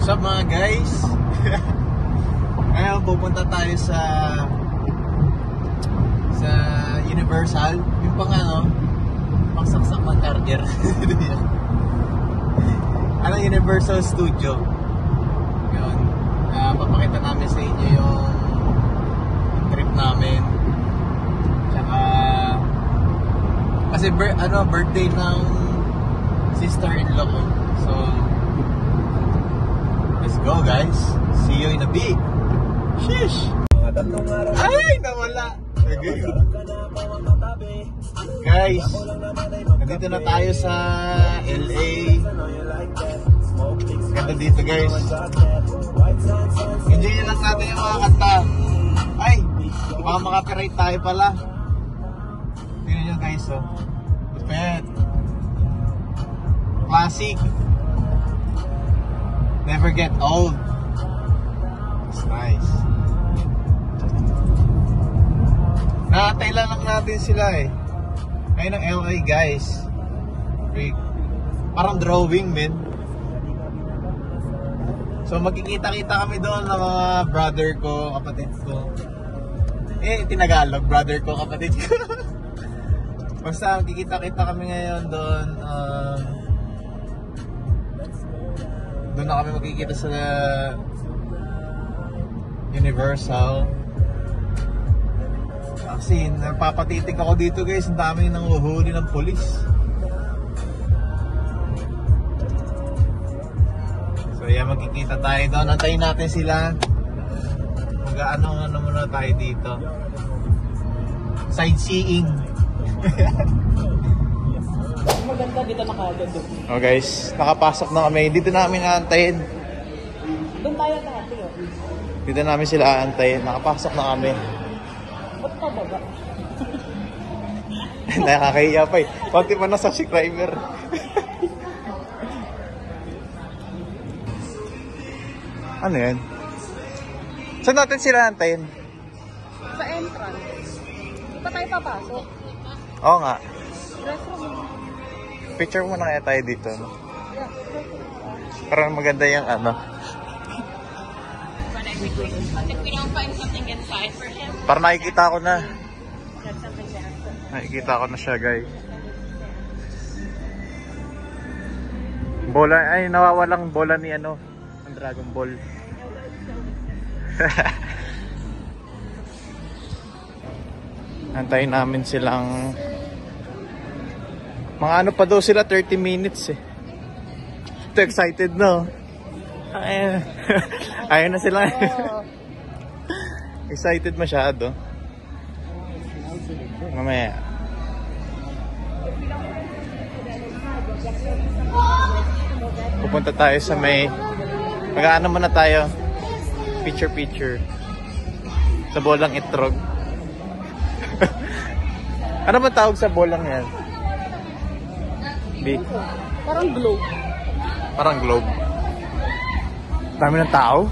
What's up mga guys? Ngayon pupunta tayo sa Universal. Yung pang pangsaksak ng charger. Universal Studio. Yun. Papakita namin sa inyo yung trip namin. Tsaka kasi birthday ng sister-in-law ko. So let's go guys. See you in a bit. Sheesh. Ay, nawala. Okay. Guys, nandito na tayo sa LA. Ganda dito guys. Enjoy nyo lang natin yung mga kanta. Ay, baka makapiright tayo pala. Tingnan nyo guys, oh. Pet. Classic. Never get old. It's nice. Nakatay lang natin sila eh. Ngayon ang LA guys. Parang drawing men. So magkikita-kita kami doon ng mga brother ko, kapatid ko. Tinagalog, brother ko, kapatid ko. Basta magkikita-kita kami ngayon doon. Doon na kami magkikita sa Universal. Kasi napapatitig ako dito guys, ang dami nang uhuli ng polis. So yan, magkikita tayo doon. Antayin natin sila. Mag-ano muna tayo dito. Sightseeing. Maganda dito nakagad. Oh guys, nakapasok na kami. Dito namin aantayin. Doon tayo dati. Dito namin sila aantayin. Nakapasok na kami. Ba't pa baba? Nakakahiya pa eh. Konti pa na subscriber. Ano yan? Saan natin sila antayin? Sa entrance. Di pa tayo papasok? Oo nga. Restroom. Picture muna kaya tayo dito. No? Yeah. Parang maganda yung If we don't find something inside for him, Parang nakikita ko na. that's something to ask. Nakikita ko na siya guys. Bola, ay nawawalang bola ni ang Dragon Ball. Antayin namin silang mga pa daw sila 30 minutes eh. Ito excited no. Ayun na sila. Excited masyado. Mamaya. Pupunta tayo sa may mag-aano muna tayo. Picture. Sa bolang itrog. Ano ba tawag sa bolang yan? Parang globe. Parang globe. Dami ng tao.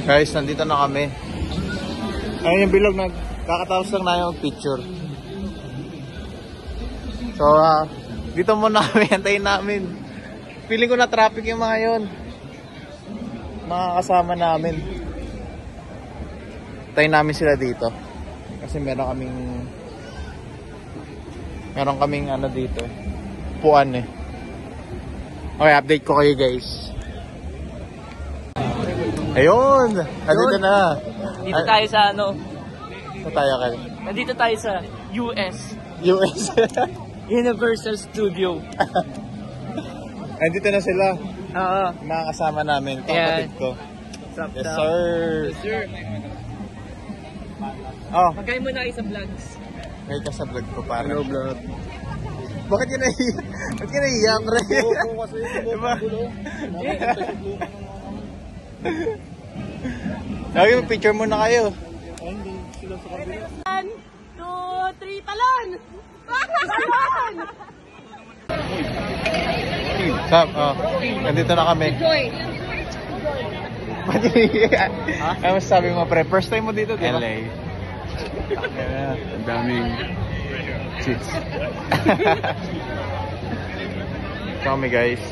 Guys, nandito na kami. Ayun yung bilog, kakatapos lang na yung picture. So, dito muna kami, antayin namin. Feeling ko na traffic yung mga yun. Mga kasama namin. Antayin namin sila dito. Kasi meron kaming dito. Puan eh. Okay, update ko kayo guys. Ayun! Nandito na. Dito tayo sa Saan tayo kayo? Nandito tayo sa US. Universal Studio. Nandito na sila. Oo. Mga kasama namin. Kapatid ko. Yes sir. Yes sir. Oh, Magkaya mo na sa vlogs. ngayon ka sa vlog ko para. Hello vlog. Bakit yun nahiya? Bakit yun nahiya, pre? Diba? Lagi mag-picture muna kayo. 1, 2, 3, talon! Talon! Sam, nandito na kami. Joy! Ano sabi mo, pre? First time mo dito, diba? LA. Ang daming chicks. Kami guys.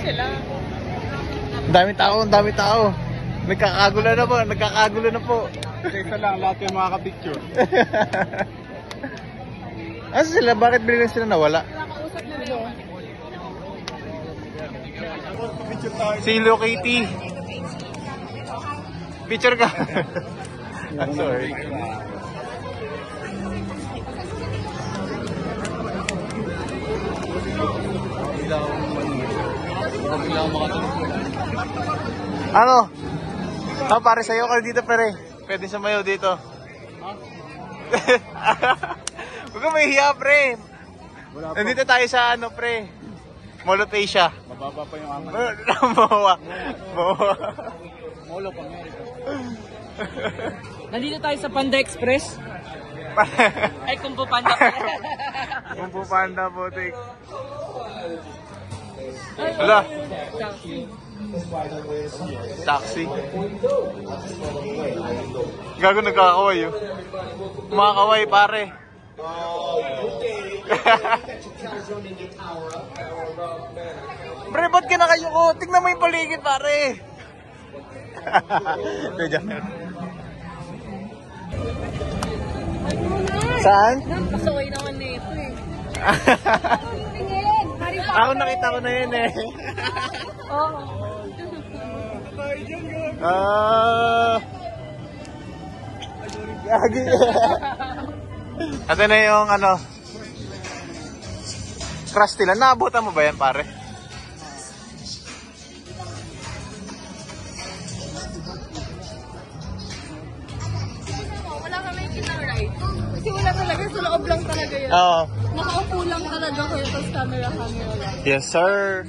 sila. Ang dami tao. Nagkakagulo na po. Isa lang, lahat yung mga ka-picture. Asa sila? Bakit biglang sila nawala? Nakakausap na rin. Picture tayo. Si Hello Kitty. Picture ka. I'm sorry. Ano? Ah, pare sa'yo ka dito, pare. Pwede sumayaw dito. Huwag ka mahihiya, pre. Wala pa. Nandito tayo sa ano, pre. Mall of Asia. Mababa pa yung angal. Mawa. Mall of America. Nandito tayo sa Panda Express. Ay, Kung Fu Panda. Kung po panda po, take. Wala. Taxi. Gago nagkakaway yun. Kumakaway, pare. Pre, ba't ka na kayo ko? Tingnan mo yung paligid, pare. Saan? Napasaway naman na ito eh. Ako nakita ko na yun eh. Oo. Gagi. Ito na yung ano. Crush nila. Naabutan mo ba yan, pare? Wala kami kitang ride. Kasi wala talaga, sa loob lang talaga yun. Oo. Nakaupo lang talaga kayo, tapos camera lang. Yes, sir.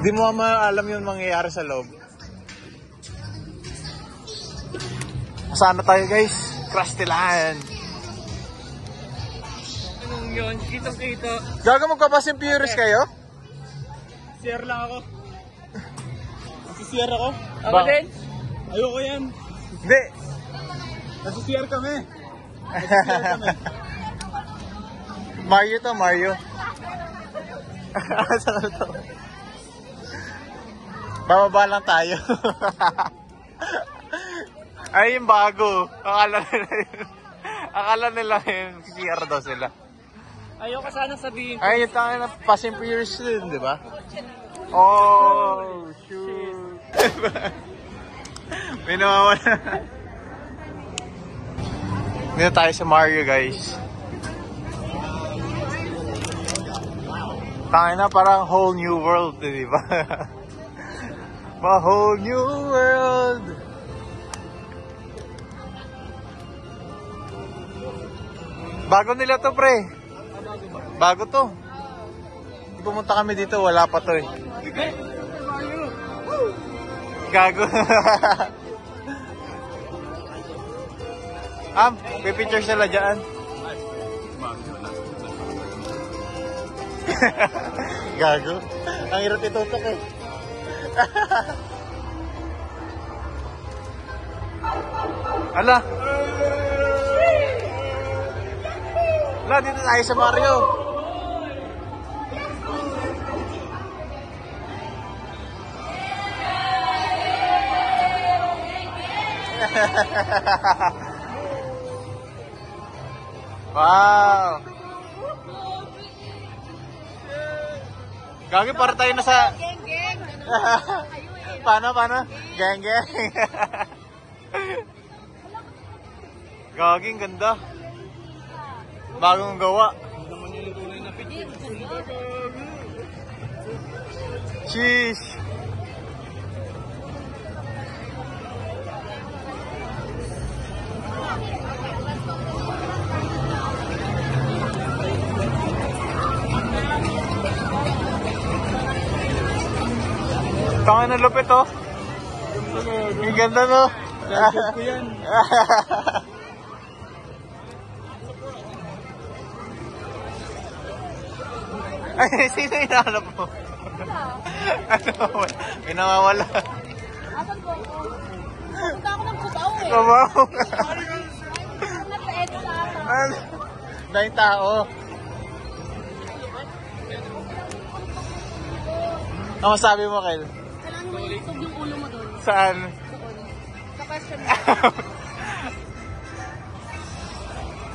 Di mo alam yung mangyayari sa loob. Saan na tayo, guys? Crustilan. Anong yun? Kitang-kita. Gaga magka-Fast and Furious kayo? CR lang ako. Nasi-CR ako. Ako Ba- din? Ayoko yan. Hindi. Nasi-CR kami. Mario to, Mario. Saan na to? Bababa lang tayo. Ay, yung bago. Akala nila yun. CR daw sila. Ayoko sana sabihin. Ay, yung tangin na Fast and Furious din, di ba? Oh, shoot. May nawawala. Dito tayo sa Mario, guys. Tangin na parang whole new world, di ba? A whole new world. Bago nila to, pre. Bago to. Pumunta kami dito, wala pa to eh. Gago. Pipicture sila dyan. Gago. Ang hirap itutok eh. Ala. Ala, dito tayo sa Mario. Wow. Gagi, para tayo na sa... Geng-geng. Paano? Geng-geng. Gaging ganda. Bagong gawa. Cheese. Tangan na lupit oh. Ang ganda no. Selfie ko yan. Ay, sino inaanap mo? Ano? May nawawala. Asan po ako? Punta ako ng Cubao eh. Kabaw. Nag-edit sa akin. Ano? Dahil tao. Ano masabi mo, Kel? Kailangan mo iusog yung ulo mo doon. Saan? Doon. Sa question mo.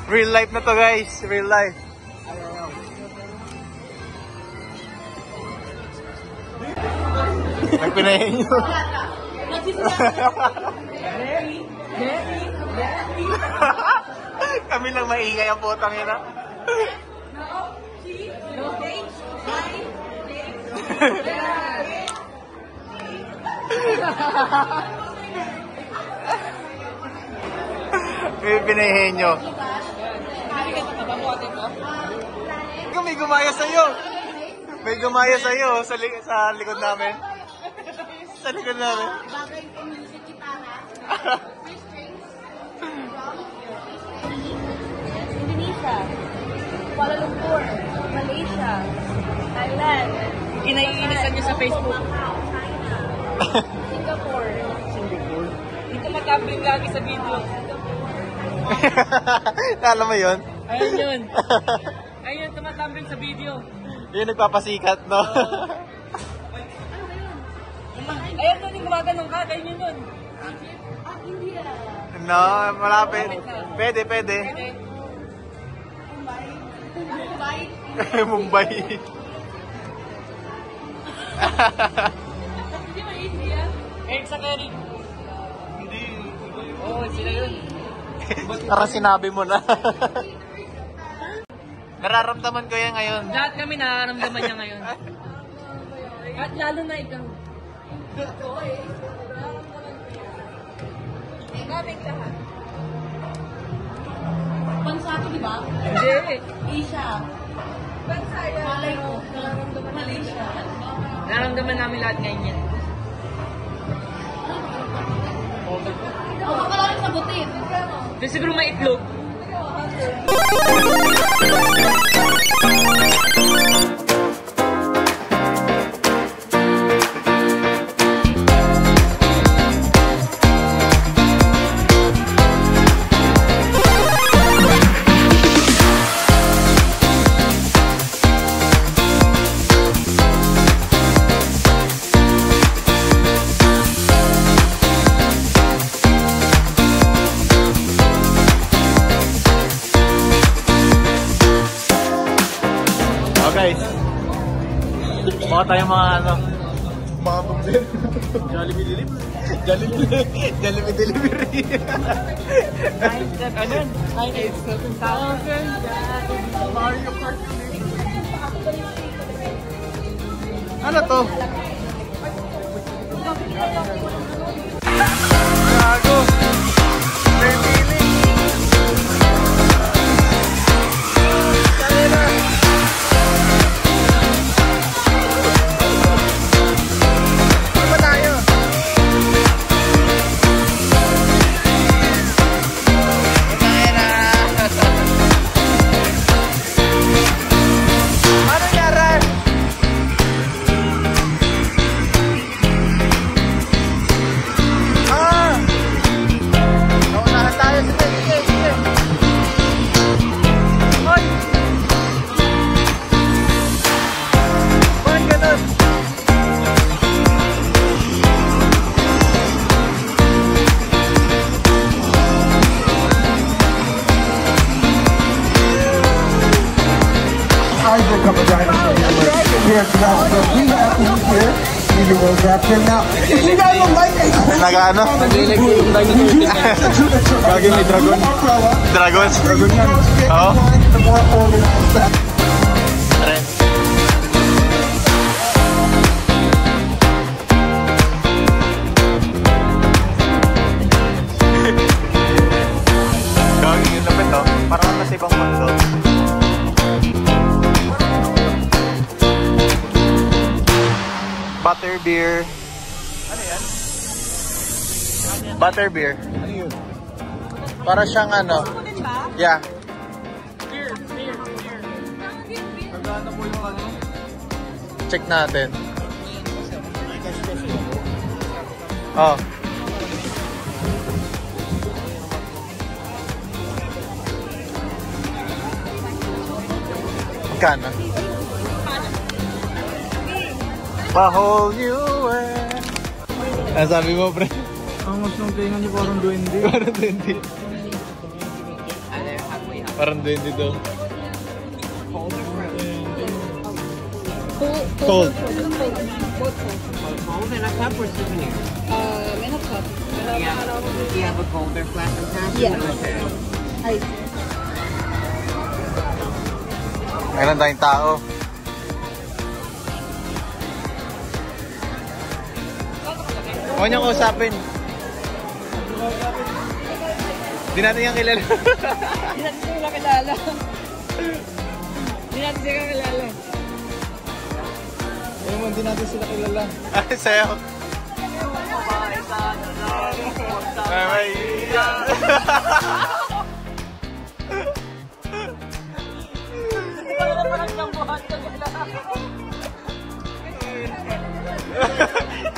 Real life na to, guys. Real life. Nagpinahin nyo. Kami lang maingay ang putang yun, ha? Pinahin nyo. May gumaya sa'yo. May gumaya sa'yo sa likod namin. Sa likod namin. Bagay kung music gitara. Indonesia, Kuala Lumpur, Malaysia, Thailand, Kinaiinisan niyo sa Facebook. Singapore. Dito matambling lagi sa video. Alam mo yun? Ayun yun. Ayun, tumatambling sa video. Yun nagpapasikat, no? Ayun doon, yung gumaganong ka. Ayun yun doon. India. No, malapit. Pwede. Mumbai. Hindi ba India? Eric sa Kerry. Hindi. Oo, sila yun. Parang sinabi mo na. Nararamdaman ko yan ngayon. Lahat kami nararamdaman niya ngayon. At lalo na ikaw. Gamit lahat. Bansa to, di ba? Hindi. Asia. Bansa yan. Malay ko. Nararamdaman Malaysia. Nararamdaman namin lahat ngayon yan. Ako ka lang sagutin. Di siguro may itlog. Guys, baka tayong mga ano, Mga problem. Jollibee delivery. Jollibee delivery. 987,000. Mario Kart. Ano to? Gago. May feeling. Kanina. Ano ba tayo? Kanina. Ano nangyari? Naunahan tayo. Sige. Hoy! Bakit ganun? Isaac of a dynasty. Here at the we have him here. Maybe we'll grab him now. If you guys don't like it, Nag-ano? Lagi may dragon. Dragon? Dragon yan. Oo. the more organized that. Gawin yung lapit, oh. Parang nasa ibang mundo. Butterbeer. Ano yan? Butterbeer. Ano yun? Para siyang ano. Yeah. Nagana mo yung ano? Check natin. Oh. Magkano? A whole new world. Ano sabi mo, pre? Ang mas nung tingan niyo parang duwende. Parang duwende. Parang duwende daw. Cold. Cold and a cup or souvenir? In a cup. Yeah. Do you have a colder flask of passion? Yeah. Okay. Meron tayong tao. Huwag niyong kausapin. Hindi natin yung kilala. Hindi natin sila kilala. Hindi natin sila kilala. Hindi natin sila kilala. Ay, sayo. Ay,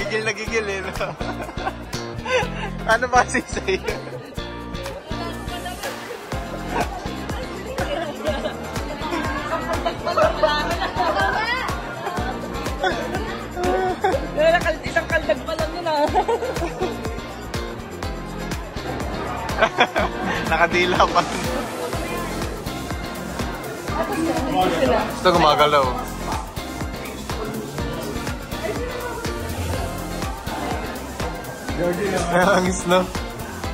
gigil na gigil eh. No? Ano ba si sa'yo? Isang kaldag pa lang yun ah. Nakadila pa. Gusto gumagalaw. Nangis no?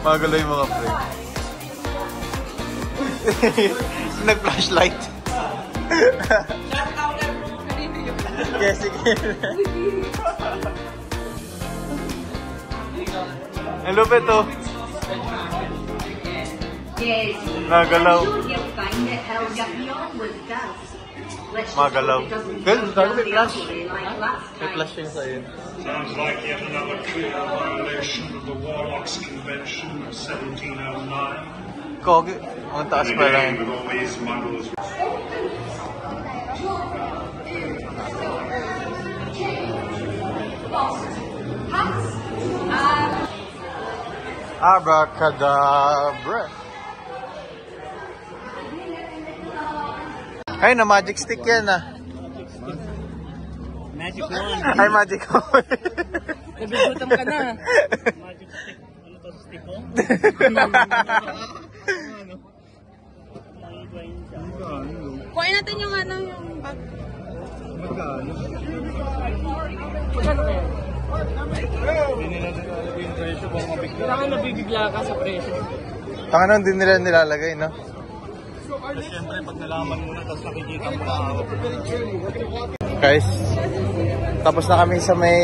Magalaw yung mga pre. Nag-flashlight. Yes, sige. Ang lupit to. Yes. Nagalaw. You'll find that El Yapion was dust. Let's just Magalaw. hope it doesn't Good, fall dami down may the flash. alleyway like last May time. flash yun sa'yo. Sounds like yet another clear violation of the Warlocks Convention of 1709. Kogi. Ang taas pa lang. With all these models. Abracadabra. Ay, na magic stick yan ah. Magic wand. Ay, magic wand. Nabigutom ka na. Magic stick. Ano to, stick ko? Kuhain natin yung ano, yung bag. Magkano? Magkano kaya? Hindi nila nilalagay yung presyo kung mabigla. Kailangan nabibigla ka sa presyo. Tangan din nila nilalagay, no? Tapos syempre, pag nalaman mo na, tapos nakikita mo na Guys, tapos na kami sa may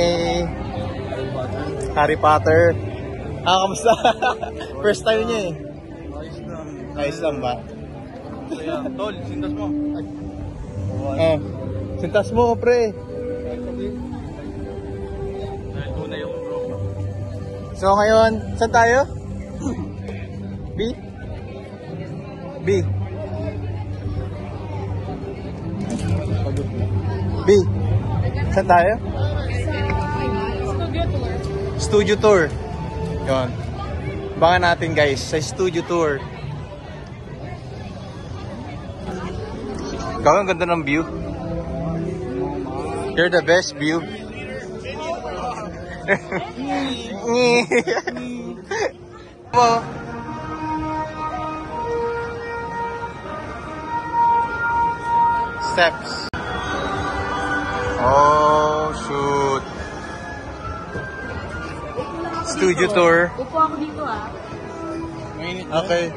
Harry Potter. Kamusta? First time niya eh. ayos na. Ayos lang ba? Kaya, tol, sintas mo. Ay. Oh, sintas mo, pre. Dahil tunay yung bro. So ngayon, saan tayo? B? B. B. Saan tayo? Studio tour. Yun. Abangan natin guys sa studio tour. Ikaw, ang ganda ng view. You're the best view. Mo. Steps. Oh, shoot. Studio tour. Upo ako dito ah. Okay.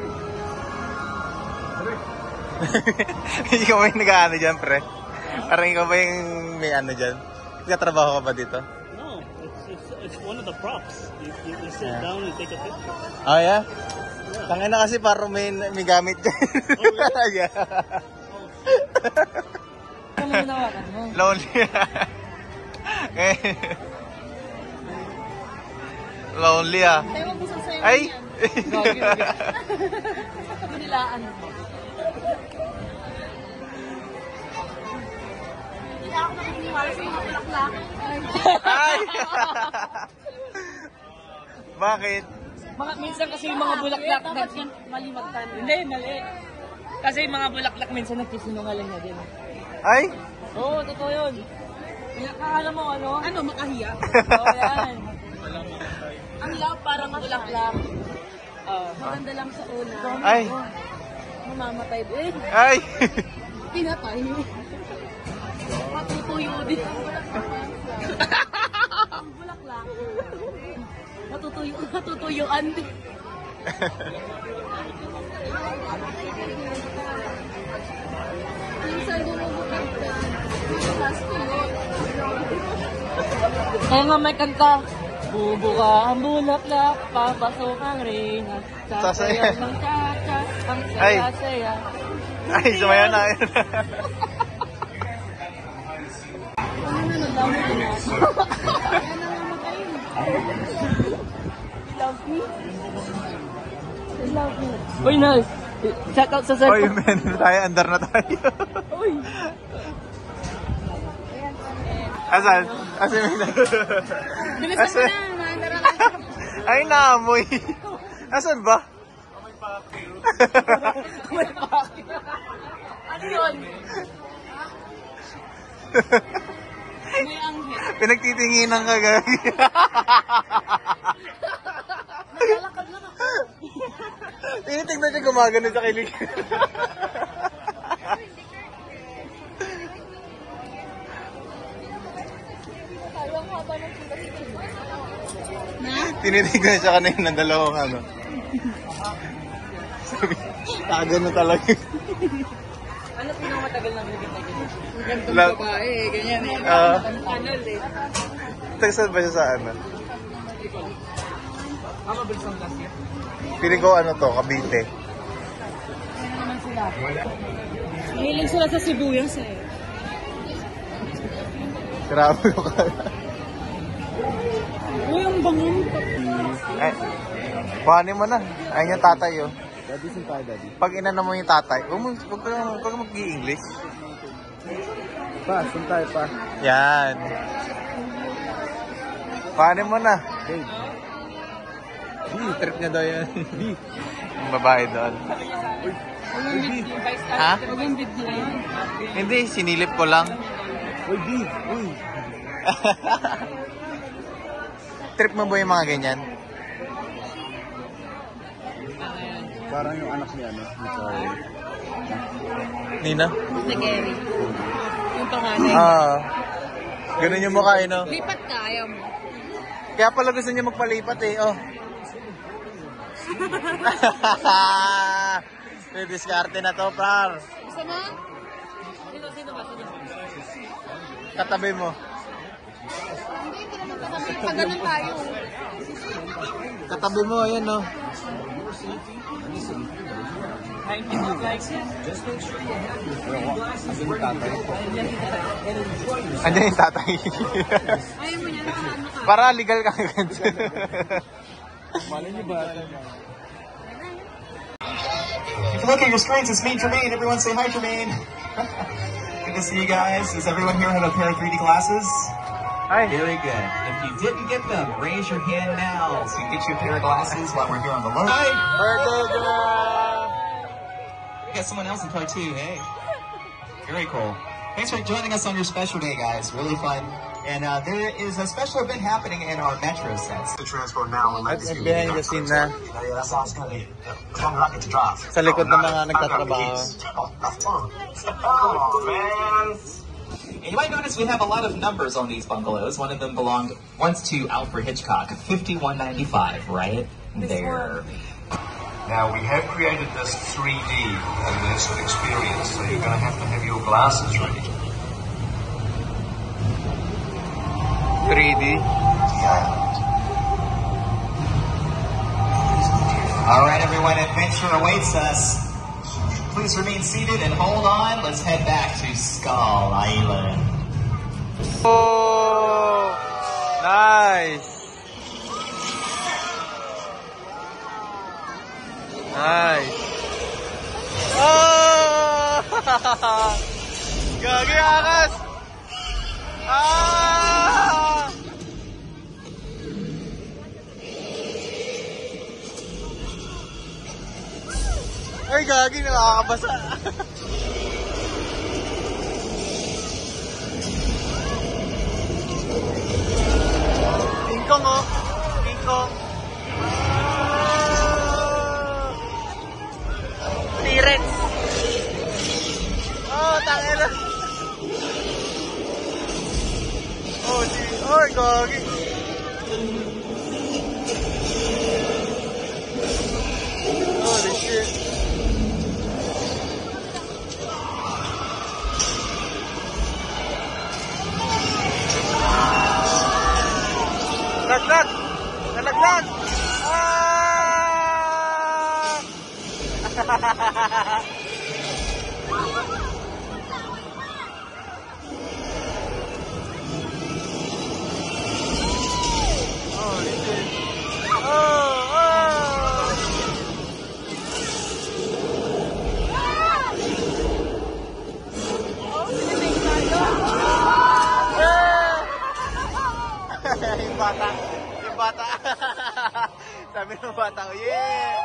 Ikaw ba yung nag-ano dyan, pre? Parang ikaw ba yung may ano dyan? Nagtatrabaho ka ba dito? No, it's one of the props. You sit down and take a picture. Oh, yeah? Tangin na kasi parang may gamit dyan. Oh, Yeah. Ano mo nawakan mo? Lonely. Lonely ah. Tayo mag-usap sa'yo. Ay! Gagi. Binilaan mo. Hindi ako nakikiniwala sa mga bulaklak. Ay! Bakit? Minsan kasi yung mga bulaklak mali magtan. Hindi, mali. Kasi yung mga bulaklak minsan nagsisinungaling na din. Ay! Oo, totoo yun. Akala mo ano? Ano, makahiya? Oo, yan. Ang love parang bulaklak. Maganda lang sa una. Ay! Mamamatay din. Ay! Pinatay. Matutuyo din. Ang bulaklak. Matutuyuan din. Minsan bumubukag ka. Last yun. Kaya nga may kanta. Bubuka ang bulaklak, papasok ang ringa. Sasayaw ng cha-cha, ang saya-saya. Ay, sumaya na. Ano na, dami ko na. Kaya namamatay. Love me? Love me. Uy, nice. Check out sa Oy, cellphone. men, tayo, andar na tayo. Uy. Asan? Asan may na? Bilisan mo na, maandara ka. Ay, naamoy. Asan ba? Ano yun? May anghel. Pinagtitinginan ka, gagi. Naglalakad lang ako. Tinitignan siya gumagano sa kilig. Parang haba ng pinag-itin. Tinitignan siya kanina ng dalawang ano. Tago na talaga. Ano pinakamatagal na nagkita ganyan? Gantong Love. babae, ganyan eh. Anal eh. Tagsan ba siya sa ano? Mabilis ang gas niya. Piling ko ano to, Cavite. Ano naman sila? Mahilig sila sa sibuyas eh. Grabe ko ka. Uy, ang bangon. Ay, kuhanin mo na. Ayun yung tatay oh. Daddy, sin tayo, daddy. Pag inana mo yung tatay, huwag ka mag-i-English. Pa, sin tayo pa. Yan. Kuhanin mo na. Hey. Trip niya daw yan. Yung babae doon. Ha? Huwag yung video yan. Hindi, sinilip ko lang. Uy, B. Uy. Trip mo ba yung mga ganyan? Parang yung anak niya, no? Nina? Si Gary. Yung panganay. Ganun yung mukha eh, no? Lipat ka, ayaw mo. Kaya pala gusto niya magpalipat eh, oh. May diskarte na to, par. Gusto mo? Sino ba? Katabi mo. Hindi naman kasi pag ganun tayo. Katabi mo, ayan, no? Andiyan yung tatay. Ayaw mo niya na ano ka. Para legal ka agad. Malay niyo ba? If you look at your screens, it's me, Jermaine. Everyone say hi, Jermaine. Good to see you guys. Does everyone here have a pair of 3D glasses? Hi. Very good. If you didn't get them, raise your hand now so you can get you a pair of glasses while we're here on the low. Hi. Birthday girl! We got someone else in car too. Hey. Very cool. Thanks for joining us on your special day, guys. Really fun. And there is a special event happening in our metro sets. To transfer now. At behind the scene na That's all it's going to be. Come on, rocket to drop. sa likod ng mga nagtatrabaho. Oh, man. And you might notice we have a lot of numbers on these bungalows. One of them belonged once to Alfred Hitchcock, 5195, right there. Now, we have created this 3D immersive experience, so you're going to have your glasses ready. 3D. All right, everyone, adventure awaits us. Please remain seated and hold on. Let's head back to Skull Island. Oh! Nice! Nice! Oh! Gagi akas! Ah! Ay, gagi, nakakabasa. Tangina. Oh, gagi. Holy shit. Nalaglag! Nalaglag! Ah! Yung bata. Sabi ng bata, yeah!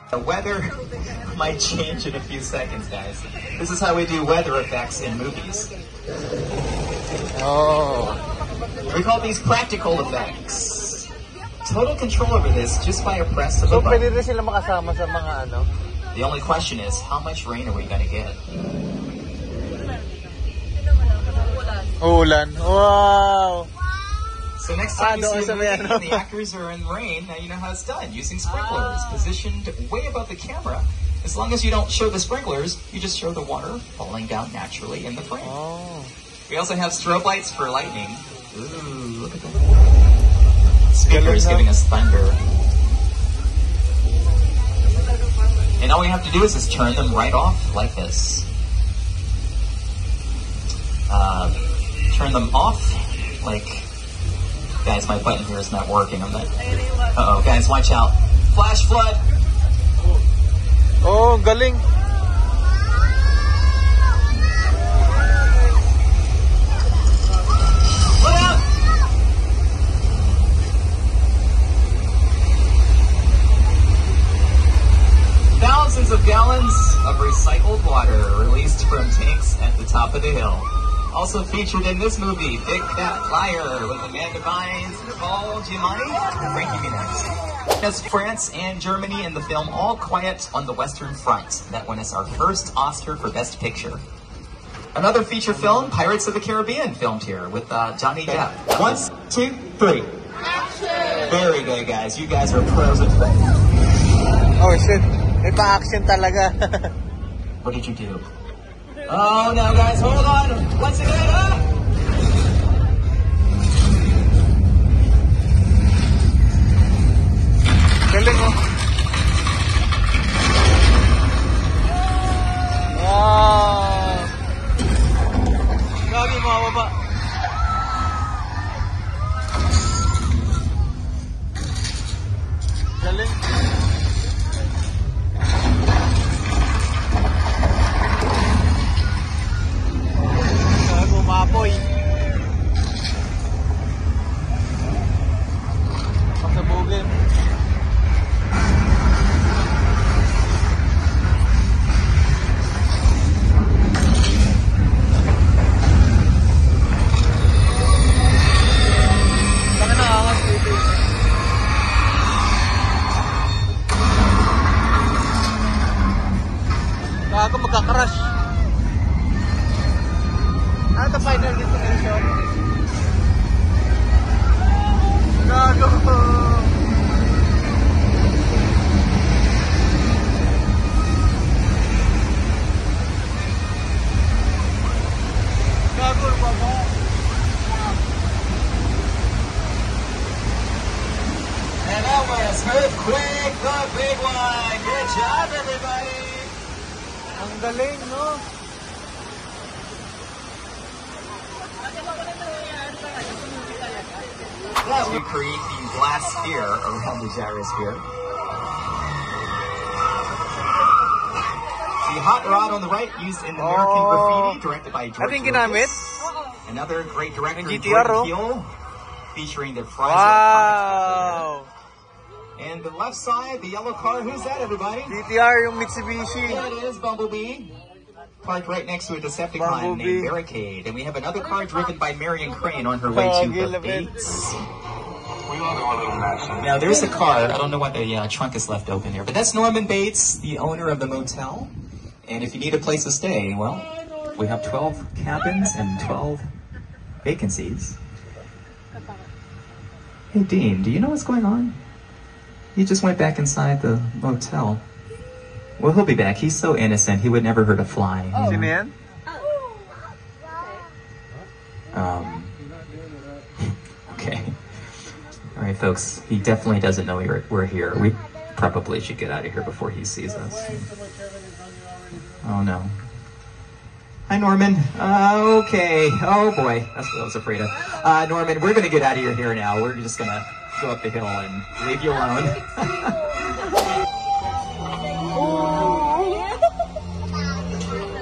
The weather might change in a few seconds, guys. This is how we do weather effects in movies. Oh. We call these practical effects. Total control over this just by a press of a So, button. pwede rin sila makasama sa mga ano? The only question is, how much rain are we going to get? Ulan. Wow! So next time you doon see a sa may movie ano. and the actors are in rain, now you know how it's done. Using sprinklers positioned way above the camera. As long as you don't show the sprinklers, you just show the water falling down naturally in the frame. Oh. We also have strobe lights for lightning. Ooh, look at that. Speakers giving us thunder. And all we have to do is just turn them right off like this. Turn them off like... Guys, my button here is not working. I'm not... Uh-oh, guys, watch out. Flash flood! Oh, galing. Look out! Thousands of gallons of recycled water released from tanks at the top of the hill. Also featured in this movie, Big Fat Liar with Amanda Bynes, Nicole Giamatti, and Frankie Muniz. As France and Germany in the film All Quiet on the Western Front, that won us our first Oscar for Best Picture. Another feature film, Pirates of the Caribbean, filmed here with Johnny Depp. 1, 2, 3. Action! Very good, guys. You guys are pros at film. Oh shit, may pa-action talaga. What did you do? Oh no, guys, hold on. Once again, Galing mo. Wow! Grabe mga baba. Galing. Umapoy. Pasabugin. Saka nakakas dito. Bago magkakrush. Ano ito final destination? Gago! Gago, baba! And that was Earthquake, the big one. Good job, everybody. Ang galing, no? To create the glass sphere around the gyrosphere. The hot rod on the right used in American Graffiti, directed by George Ano yung ginamit? Lucas. Another great director, Yung GTR, Jordan oh. Peele, featuring the Fries Wow! And the left side, the yellow car, who's that, everybody? GTR yung Mitsubishi. There it is, Bumblebee. Parked right next to a Decepticon Bumblebee. named Barricade. And we have another car driven by Marion Crane on her way to the Bates. Now there's a car, I don't know what the trunk is left open here, but that's Norman Bates, the owner of the motel. And if you need a place to stay, well, we have 12 cabins and 12 vacancies. Hey, Dean, do you know what's going on? He just went back inside the motel. Well, he'll be back. He's so innocent. He would never hurt a fly. Oh. Sino yan? Okay. All right, folks. He definitely doesn't know we're here. We probably should get out of here before he sees us. Oh, no. Hi, Norman. Okay. Oh, boy. That's what I was afraid of. Norman, we're going to get out of here now. We're just going to go up the hill and leave you alone.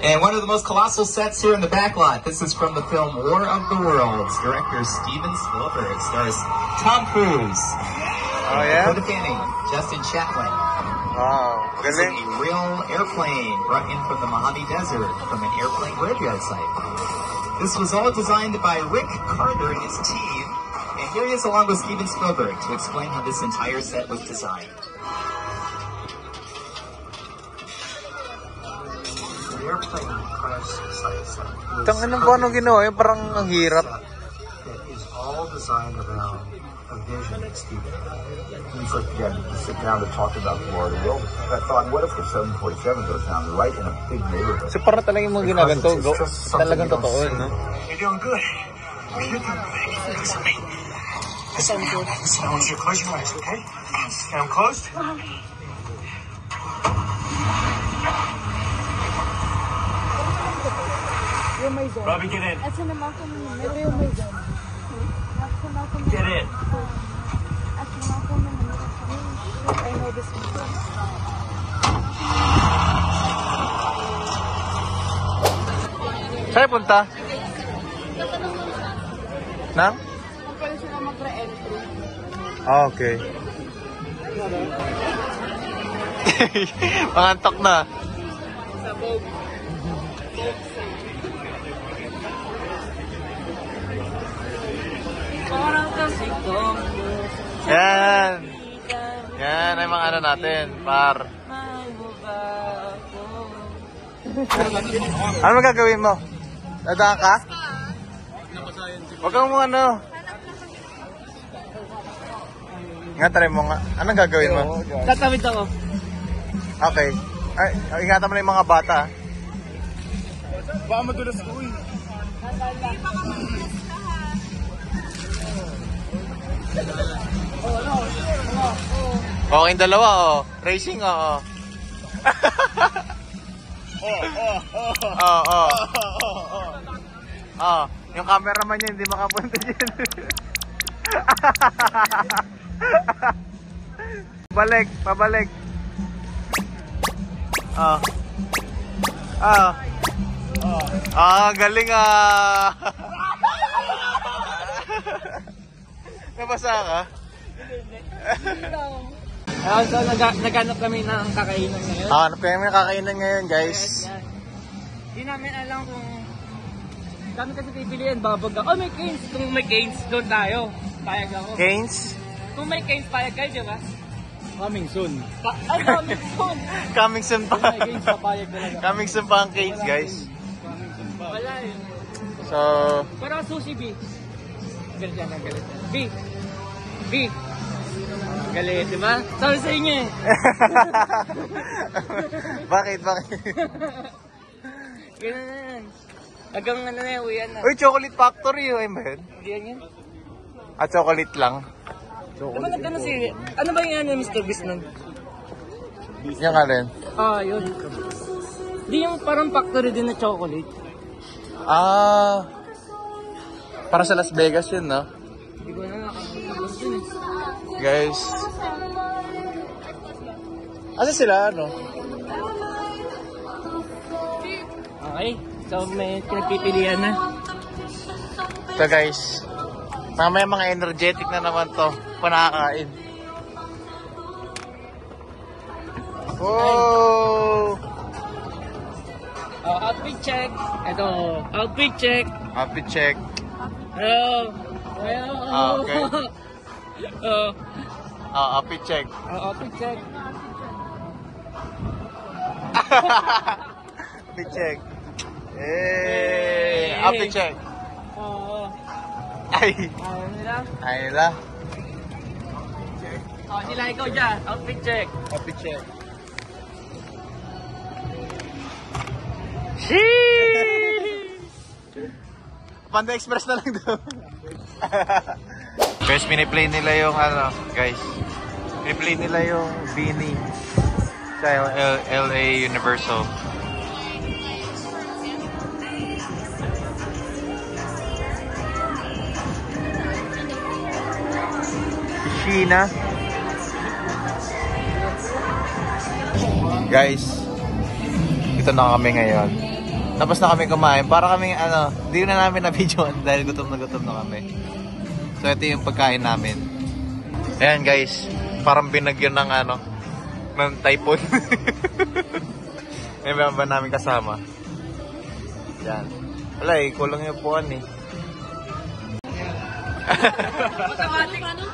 And one of the most colossal sets here in the back lot. This is from the film War of the Worlds. Director Steven Spielberg. Stars Tom Cruise. Oh, yeah? Dakota Fanning. Justin Chatwin. Wow. This is a real airplane brought in from the Mojave Desert from an airplane graveyard site. This was all designed by Rick Carter and his team. And here he is along with Steven Spielberg to explain how this entire set was designed. The airplane crash site Tangin po anong ginawa yung parang ang hirap. that is all designed around a vision that Steven had. We first began to sit down to talk about the War of the Worlds. I thought, what if the 747 goes down right in a big neighborhood? So parang talagang mga ginaganto, talagang totoo, no? You're doing good. You're doing good. Listen to me. Listen now. Listen, I want you to close your eyes, okay? And I'm closed. Robbie, get in. Get in. Saan punta? Nang? Pwede sila mag-re-entry. Ah, okay. Pangantok na. Sabog. Parang kasi kong Yan. Yan ay mga ano natin, par. Ano magagawin mo? Dadaan ka? Huwag kang mga ano. Nga, try mo nga. Anong gagawin mo? Tatawid ako. Okay. Ay, ingatan mo na yung mga bata. Baka madulas ko eh. Okay, yung dalawa, oh. Racing, oh. Yung cameraman niya hindi makapunta dyan. Balik, pabalik. Galing ah. Nabasa ka? So, naghanap kami ng kakainan ngayon. Hanap kami ng kakainan ngayon, guys. Hindi namin alam kung kami kasi pipiliin, babag ako. Oh, may Canes. Kung may Canes, doon tayo. Payag ako. Canes? Kung may Canes, payag kayo, di ba? Coming soon. Ay, coming soon. Coming soon pa. May Canes, papayag talaga. Coming soon pa ang Canes, guys. Wala yun. So, pero sushi, B. Galit yan, galit yan. B. Galit, di ba? Sabi sa inyo eh. Bakit? Ganun na yan. Hanggang ano na yan, uyan na. Uy, Chocolate Factory yun, man. Hindi yan yan. Chocolate lang. Diba nagkano si... Ano ba yung ano, Mr. Beast nun? Yan nga rin. Yun. Di yung parang factory din na chocolate. Para sa Las Vegas yun, no? Hindi ko na nakakapagod yun eh. Guys. Asa sila, ano? Okay. So, may pinagpipilian na. So, guys. Mamaya mga energetic na naman to. Panakain. Whoa! Outfit check. Ito, outfit check. Outfit check. Hello. Okay. Outfit check. Outfit check. Outfit check. Eh, outfit check. Oo. Ay. Ayaw nila. Ayaw nila. Oh, nila ikaw dyan. Outfit check. Outfit check. Panda Express na lang doon. Guys, miniplay nila yung ano, guys. Miniplay nila yung Beanie sa LA Universal. Sheena. Guys, ito na kami ngayon. Tapos na kami kumain. Para kami ano, hindi na namin na-videoan dahil gutom na kami. So ito yung pagkain namin. Ayan guys, parang binagyan ng ano, ng typhoon. May ba namin kasama. Yan. Wala eh, kulang yung upuan eh.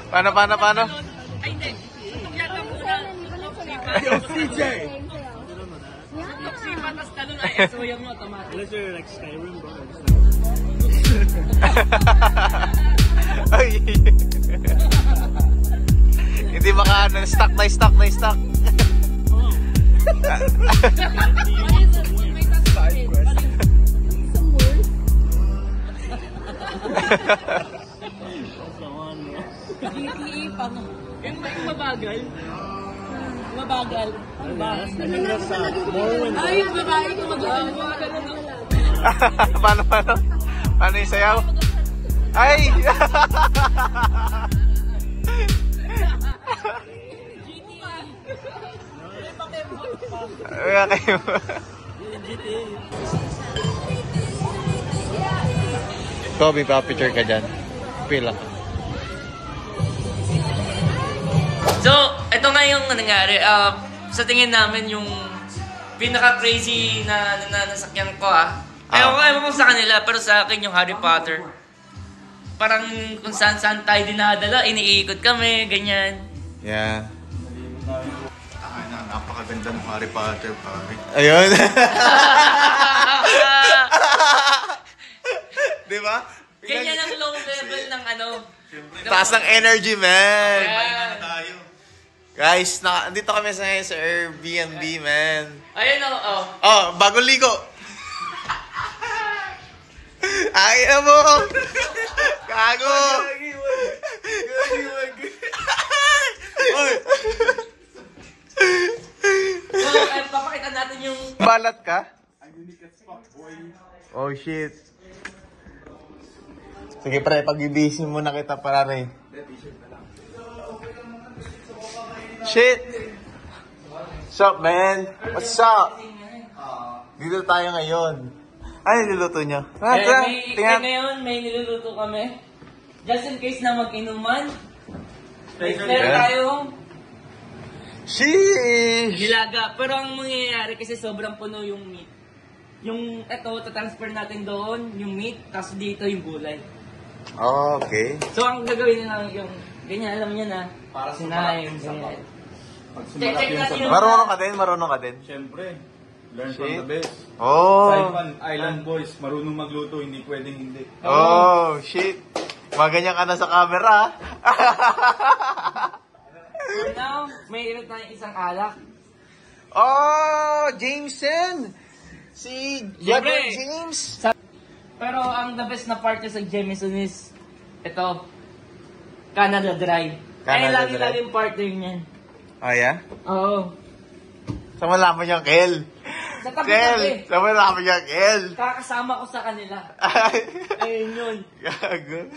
Paano? Ay, hindi. Yata muna. CJ! Toxipan, tas talon ay SO yung automatic. Unless you're like Skyrim, bro. Ay. Hindi makaano, stuck na. GTA pang. Yung mabagal. Mabagal. Ay, yung babae ko mabagal. Paano yung sayaw? Ay! Okay. Kobe, pa-picture ka dyan. Pila. So, ito nga yung nangyari. Sa tingin namin yung pinaka-crazy na nasakyan ko Ewan ko sa kanila, pero sa akin yung Harry Potter. Parang kung saan tayo dinadala, iniikot kami, ganyan. Yeah. Napakaganda ng Harry Potter, pare. Ayun. Di ba? Ganyan ang low level ng ano. Taas ng energy, man. Yeah. Guys, andito kami sa Airbnb, man. Ayun o. Oh, bagong ligo. Ay, mo. Gago. So, papakita natin yung... Balat ka? Oh, shit. Sige, pre, pag-ibisi mo na kita, pare. Shit! What's up, man? What's up? Dito tayo ngayon. Ano niluluto nyo? Ngayon, may niluluto kami. Just in case na mag-inuman. Meron tayong sheesh! Dilaga. Pero ang mangyayari kasi sobrang puno yung meat. Yung tatransfer natin doon, yung meat, tapos dito yung gulay. Oh, okay. So ang gagawin nila yung ganyan, alam niyo na. Para sinahin, ganyan. Marunong ka din? Siyempre. Learn from the best. Oh. Saipan Island boys, marunong magluto, hindi pwedeng hindi. Oh, shit. Maganyan ka na sa camera. So now, may ilan tayong isang alak. Oh, Jameson! Si Brother James. Pero ang the best na part sa Jameson is ito, Canada Dry. Canada Dry. Laging partner niyan. Oh, yeah? Oo. Sa malaman niyang Kel. Sa tabi-tabi. Sa malaman niyang Kel. Kakasama ko sa kanila. Ayun yun. Gago.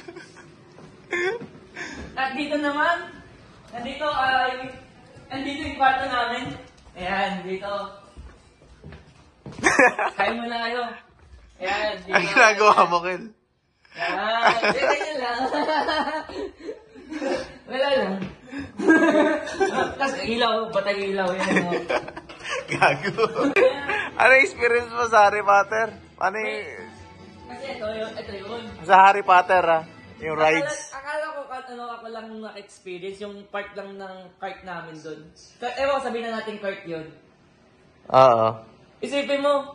At dito naman, nandito yung kwarto namin. Ayan, dito. Kain mo na kayo. Ayan, dito. Ang ginagawa mo, Kel? Ayan, ganyan lang. Wala lang. Tapos ilaw, patay ilaw. Yan. Gago. Ano experience mo sa Harry Potter? Ano yung... Kasi ito yun. Sa Harry Potter, yung rides. Akala ko ako lang na-experience, yung part lang ng cart namin doon. Ewan ko, sabihin na natin cart yun. Oo. Isipin mo,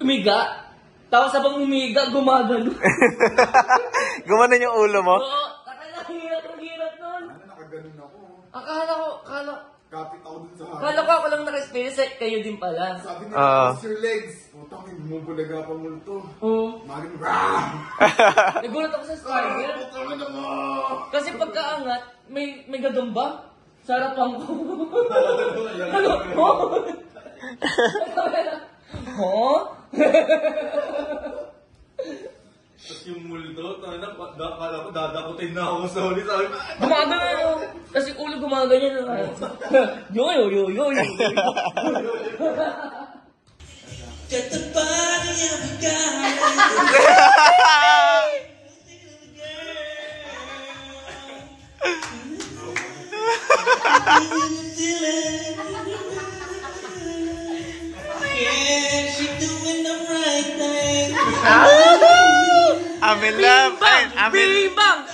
umiga. Tapos habang umiga, gumagano. Gumanon yung ulo mo? Oo, ang hirap nun. Nakaganon ako. Kapit ako dun sa Akala ko ako lang naka-experience, kayo din pala. Sabi niya, cross your legs. Putang, bumubulaga pa mo ito. Oo. Magin, rah! Nagulat ako sa spider. Kasi pagkaangat, may gadumba sa harapan ko. Ano? Huh? Tapos yung multo, akala ko dadakutin na ako sa huli. Sabi ko, Gumagano. Kasi ulo gumaganyan na. Yo. Get the body of a I'm in love. Bang!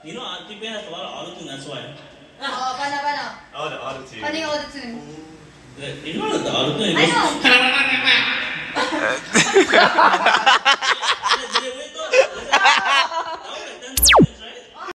You know, Auntie Bay has a lot of auto-tune, that's why. Paano? oh, the auto-tune. Paano yung auto-tune? You know the auto-tune? I know!